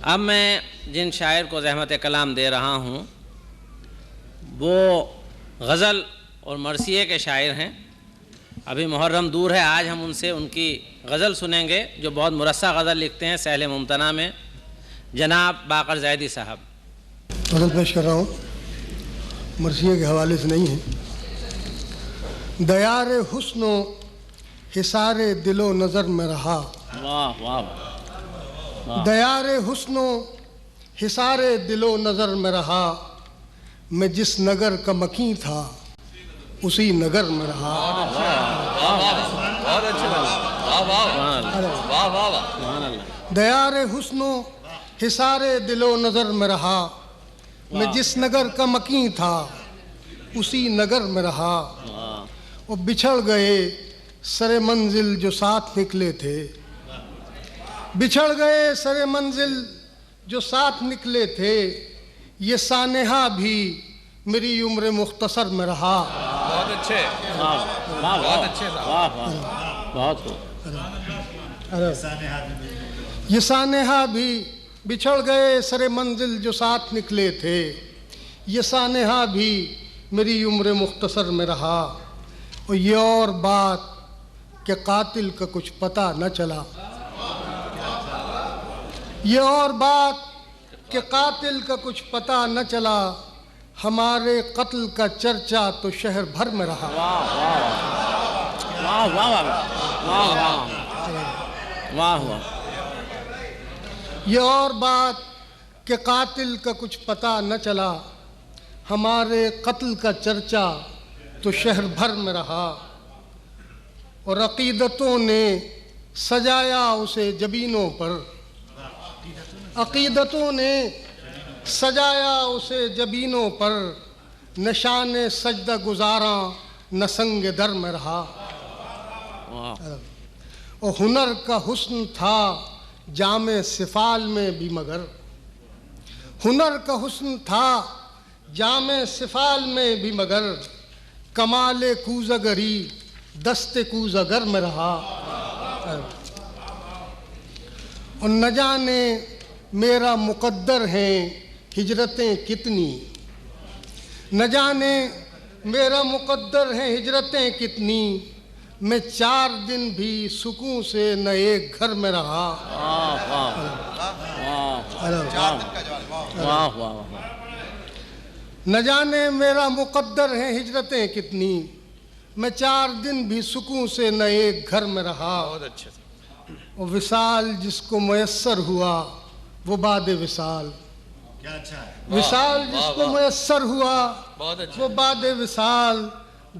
اب میں جن شاعر کو زحمت کلام دے رہا ہوں وہ غزل اور مرثیے کے شاعر ہیں. ابھی محرم دور ہے، آج ہم ان سے ان کی غزل سنیں گے جو بہت مرصع غزل لکھتے ہیں سہل ممتنع میں، جناب باقر زیدی صاحب. غزل پیش کر رہا ہوں، مرثیے کے حوالے سے نہیں ہے. دیار حسن و حصار دل و نظر میں رہا. واہ واہ واہ. دیار حسن و حصار دل و نظر میں رہا، میں جس نگر کا مکیں تھا اسی نگر میں رہا. دیار حسن و حصار دل و نظر میں رہا، میں جس نگر کا مکیں تھا اسی نگر میں رہا. وہ بچھڑ گئے سر منزل جو ساتھ نکلے تھے، بچھڑ گئے سر منزل جو ساتھ نکلے تھے، یہ سانحہ بھی میری عمر مختصر میں رہا. بہت اچھے، بہت اچھے، بہت. یہ سانحہ بھی بچھڑ گئے سر منزل جو ساتھ نکلے تھے، یہ سانحہ بھی میری عمر مختصر میں رہا. اور یہ اور بات کہ قاتل کا کچھ پتہ نہ چلا، یہ اور بات کہ قاتل کا کچھ پتہ نہ چلا، ہمارے قتل کا چرچا تو شہر بھر میں رہا. واہ واہ واہ واہ واہ. یہ اور بات کہ قاتل کا کچھ پتہ نہ چلا، ہمارے قتل کا چرچا تو شہر بھر میں رہا. اور عقیدتوں نے سجایا اسے جبینوں پر، عقیدتوں نے سجایا اسے جبینوں پر، نشان سجدہ گزاراں نہ سنگ در میں رہا. اور ہنر کا حسن تھا جامِ سفال میں بھی مگر، ہنر کا حسن تھا جامِ سفال میں بھی مگر، کمال کوزگری دست کوزگر میں رہا. اور نہ جانے میرا مقدر ہیں ہجرتیں کتنی، نہ جانے میرا مقدر ہیں ہجرتیں کتنی، میں 4 دن بھی سکون سے نہ ایک گھر میں رہا. نہ جانے میرا مقدر ہیں ہجرتیں کتنی، میں 4 دن بھی سکون سے نہ ایک گھر میں رہا. اور وصال جس کو میسر ہوا وہ بعد وصال، وصال جس کو میسر ہوا وہ بعد وصال،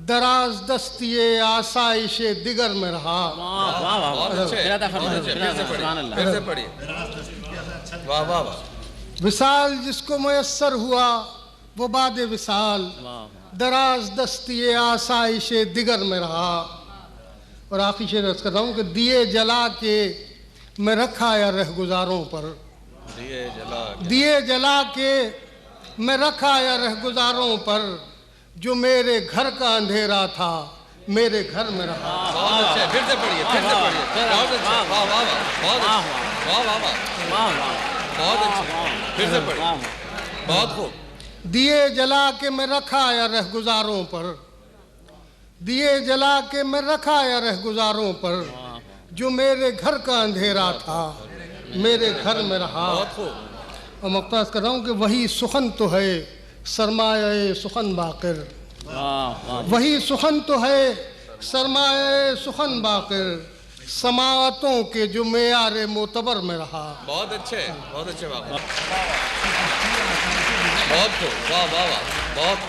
دراز دستی آسائش دیگر میں رہا. وصال جس کو میسر ہوا وہ بعد وصال، دراز دستی آسائش دیگر میں رہا. اور آخری شعر عرض کر رہا ہوں کہ دیے جلا کے میں رکھا یا رہ گزاروں پر، دیے جلا کے میں رکھا یا رہ گزاروں پر، جو میرے گھر کا اندھیرا تھا میرے گھر میں رہا. بہت اچھے، پھر سے پڑھیے، پھر سے پڑھیے. بہت اچھے، واہ واہ واہ، بہت اچھے، پھر سے پڑھیے. بہت خوب. دیے جلا کے میں رکھا یا رہ گزاروں پر، دیے جلا کے میں رکھا یا رہ گزاروں پر، جو میرے گھر کا اندھیرا تھا میرے گھر میں رہا. اور مقتبس کر رہا ہوں کہ وہی سخن تو ہے سرمایہ سخن باقر، وہی سخن تو ہے سرمایہ سخن باقر، سماعتوں کے جو معیار معتبر میں رہا. بہت اچھے، بہت اچھے. بہت خوب، واہ واہ واہ، بہت